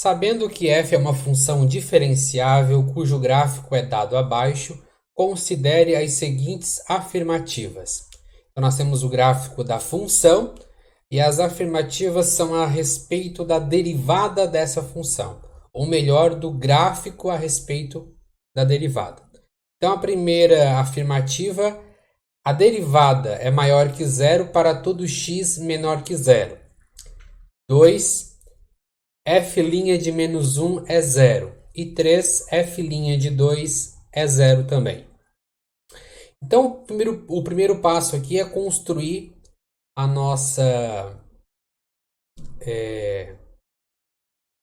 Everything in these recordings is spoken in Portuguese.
Sabendo que f é uma função diferenciável cujo gráfico é dado abaixo, considere as seguintes afirmativas. Então, nós temos o gráfico da função e as afirmativas são a respeito da derivada dessa função, ou melhor, do gráfico a respeito da derivada. Então, a primeira afirmativa, a derivada é maior que zero para todo x menor que zero. 2. F' de menos 1 é zero. E 3, F' de 2 é zero também. Então, o primeiro passo aqui é construir a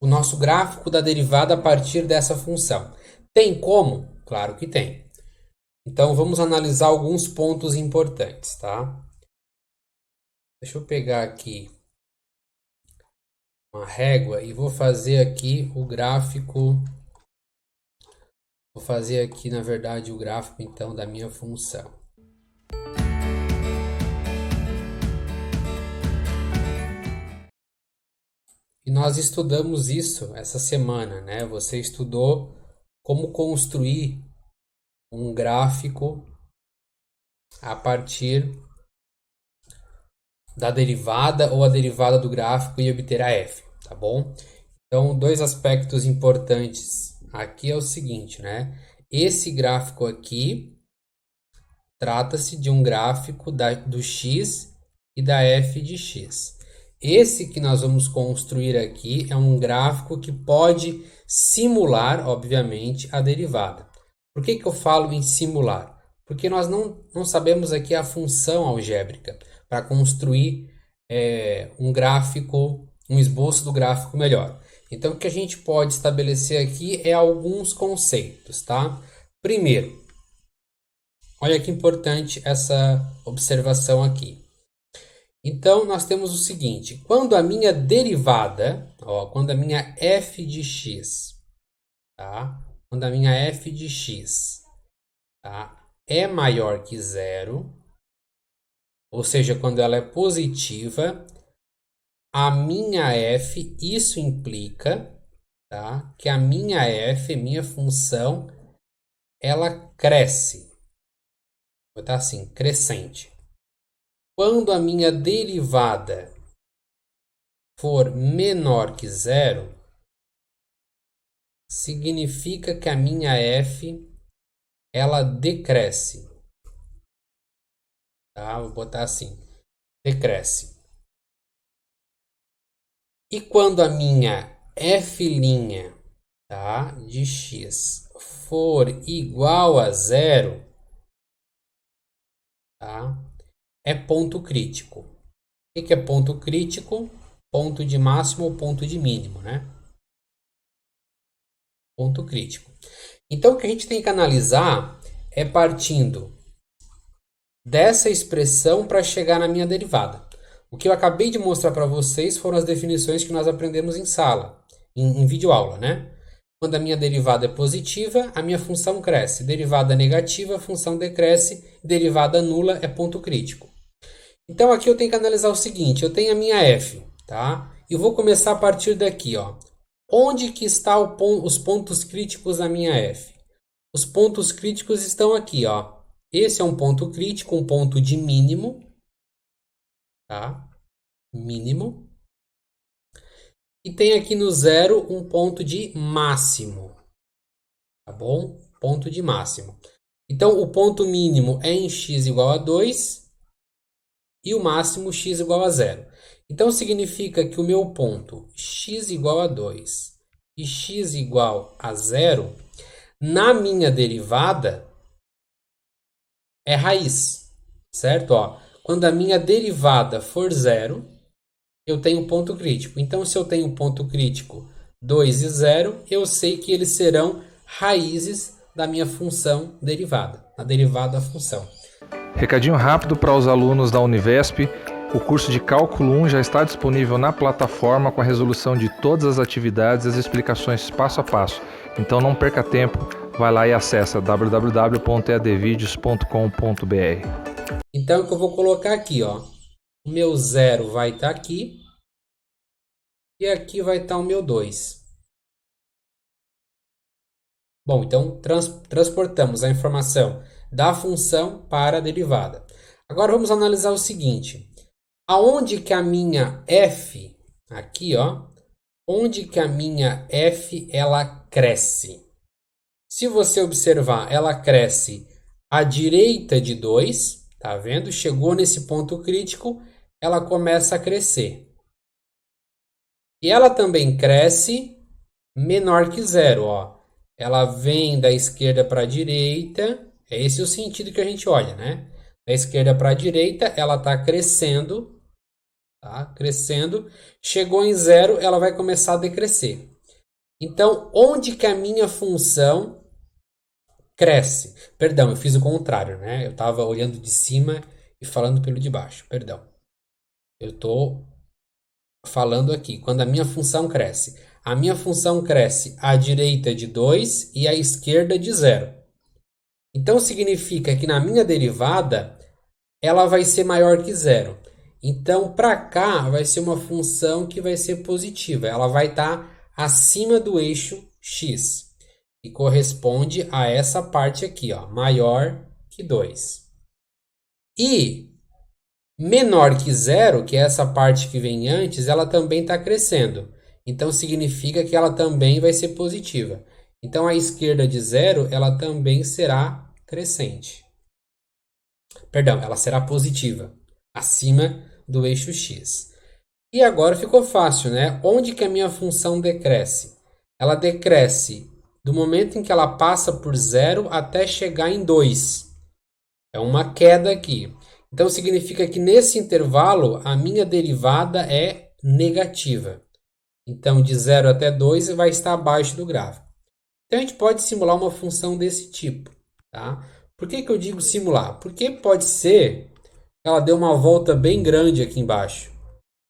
o nosso gráfico da derivada a partir dessa função. Tem como? Claro que tem. Então, vamos analisar alguns pontos importantes, tá? Deixa eu pegar aqui uma régua e vou fazer aqui o gráfico. Vou fazer aqui, na verdade, o gráfico, então, da minha função. E nós estudamos isso essa semana, né? Você estudou como construir um gráfico a partir da derivada ou a derivada do gráfico e obter a f, tá bom? Então, dois aspectos importantes aqui é o seguinte, né? Esse gráfico aqui trata-se de um gráfico do x e da f de x. Esse que nós vamos construir aqui é um gráfico que pode simular, obviamente, a derivada. Por que eu falo em simular? Porque nós não sabemos aqui a função algébrica para construir um gráfico, um esboço do gráfico melhor. Então, o que a gente pode estabelecer aqui é alguns conceitos, tá? Primeiro, olha que importante essa observação aqui. Então, nós temos o seguinte, quando a minha derivada, quando a minha f de x, tá? Quando a minha f de x, tá? É maior que zero, ou seja, quando ela é positiva, a minha f, isso implica, tá? Que a minha f, minha função, ela cresce. Vou botar assim, crescente. Quando a minha derivada for menor que zero, significa que a minha f ela decresce. Tá? Vou botar assim, decresce. E quando a minha f', tá, de x for igual a zero, tá, é ponto crítico. O que é ponto crítico? Ponto de máximo ou ponto de mínimo, né? Ponto crítico. Então, o que a gente tem que analisar é partindo dessa expressão para chegar na minha derivada. O que eu acabei de mostrar para vocês foram as definições que nós aprendemos em sala, em videoaula, né? Quando a minha derivada é positiva, a minha função cresce. Derivada negativa, a função decresce. Derivada nula é ponto crítico. Então, aqui eu tenho que analisar o seguinte. Eu tenho a minha f, tá? E vou começar a partir daqui, ó. Onde que estão os pontos críticos da minha f? Os pontos críticos estão aqui, ó. Esse é um ponto crítico, um ponto de mínimo, tá? Mínimo. E tem aqui no zero um ponto de máximo, tá bom? Ponto de máximo. Então, o ponto mínimo é em x igual a 2 e o máximo x igual a 0. Então, significa que o meu ponto x igual a 2 e x igual a 0, na minha derivada, é raiz, certo? Ó, quando a minha derivada for zero, eu tenho ponto crítico. Então, se eu tenho ponto crítico 2 e 0, eu sei que eles serão raízes da minha função derivada, a derivada da função. Recadinho rápido para os alunos da Univesp. O curso de Cálculo 1 já está disponível na plataforma com a resolução de todas as atividades e as explicações passo a passo. Então não perca tempo, vai lá e acessa www.eadvideos.com.br. Então, o que eu vou colocar aqui, ó, o meu 0 vai estar aqui e aqui vai estar o meu 2. Bom, então transportamos a informação da função para a derivada. Agora vamos analisar o seguinte. Aonde que a minha f, aqui ó, onde que a minha f ela cresce? Se você observar, ela cresce à direita de 2, tá vendo? Chegou nesse ponto crítico, ela começa a crescer. E ela também cresce menor que 0, ó. Ela vem da esquerda para a direita, é esse o sentido que a gente olha, né? Da esquerda para a direita, ela está crescendo, tá? Crescendo. Chegou em 0, ela vai começar a decrescer. Então, onde que a minha função cresce? Perdão, eu fiz o contrário, né? Eu estava olhando de cima e falando pelo de baixo, perdão. Eu estou falando aqui, quando a minha função cresce. A minha função cresce à direita de 2 e à esquerda de 0. Então, significa que na minha derivada, ela vai ser maior que 0. Então, para cá, vai ser uma função que vai ser positiva. Ela vai estar acima do eixo x. E corresponde a essa parte aqui, ó, maior que 2. E menor que 0, que é essa parte que vem antes, ela também está crescendo. Então, significa que ela também vai ser positiva. Então, a esquerda de 0, ela também será crescente. Perdão, ela será positiva, acima do eixo x. E agora ficou fácil, né? Onde que a minha função decresce? Ela decresce do momento em que ela passa por 0 até chegar em 2. É uma queda aqui. Então, significa que nesse intervalo, a minha derivada é negativa. Então, de 0 até 2 vai estar abaixo do gráfico. Então, a gente pode simular uma função desse tipo. Tá? Por que eu digo simular? Porque pode ser que ela dê uma volta bem grande aqui embaixo.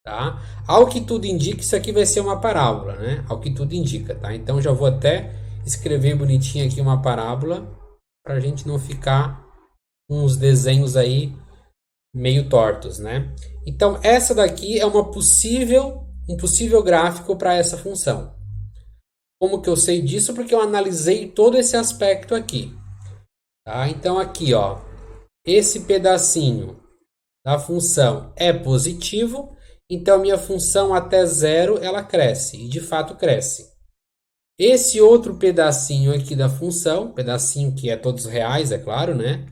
Tá? Ao que tudo indica, isso aqui vai ser uma parábola. Né? Ao que tudo indica. Tá? Então, já vou até escrever bonitinho aqui uma parábola para a gente não ficar com uns desenhos aí meio tortos, né? Então, essa daqui é um possível gráfico para essa função. Como que eu sei disso? Porque eu analisei todo esse aspecto aqui. Tá? Então, aqui, ó, esse pedacinho da função é positivo, então minha função até 0 ela cresce, e de fato cresce. Esse outro pedacinho aqui da função, pedacinho que é todos reais, é claro, né?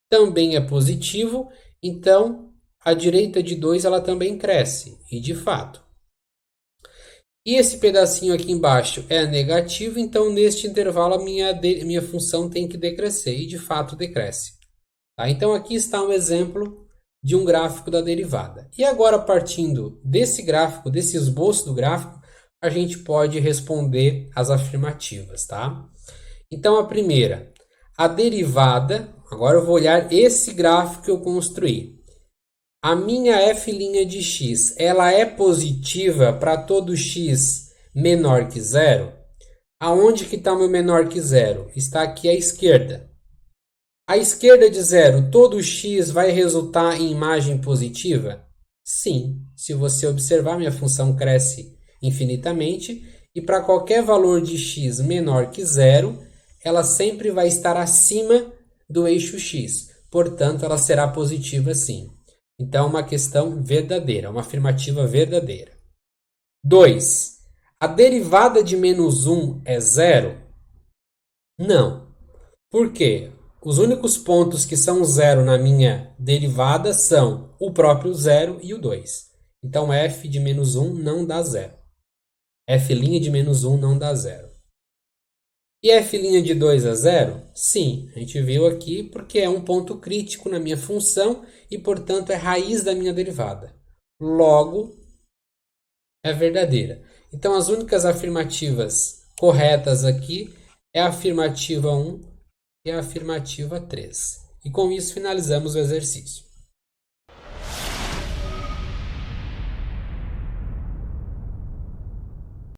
Também é positivo, então a direita de 2 ela também cresce, e de fato. E esse pedacinho aqui embaixo é negativo, então neste intervalo a minha função tem que decrescer, e de fato decresce. Tá? Então aqui está um exemplo de um gráfico da derivada. E agora, partindo desse gráfico, desse esboço do gráfico, a gente pode responder as afirmativas. Tá? Então a primeira, a derivada, agora eu vou olhar esse gráfico que eu construí. A minha f' de x, ela é positiva para todo x menor que 0? Aonde que está o meu menor que 0? Está aqui à esquerda. À esquerda de 0, todo x vai resultar em imagem positiva? Sim. Se você observar, minha função cresce infinitamente e para qualquer valor de x menor que 0, ela sempre vai estar acima do eixo x. Portanto, ela será positiva sim. Então, uma questão verdadeira, uma afirmativa verdadeira. 2. A derivada de menos 1 é 0? Não. Por quê? Os únicos pontos que são 0 na minha derivada são o próprio 0 e o 2. Então, f de menos 1 não dá 0. F' de menos 1 não dá 0. E f' de 2 é 0? Sim, a gente viu aqui porque é um ponto crítico na minha função e, portanto, é raiz da minha derivada. Logo, é verdadeira. Então, as únicas afirmativas corretas aqui é a afirmativa 1 e a afirmativa 3. E com isso finalizamos o exercício.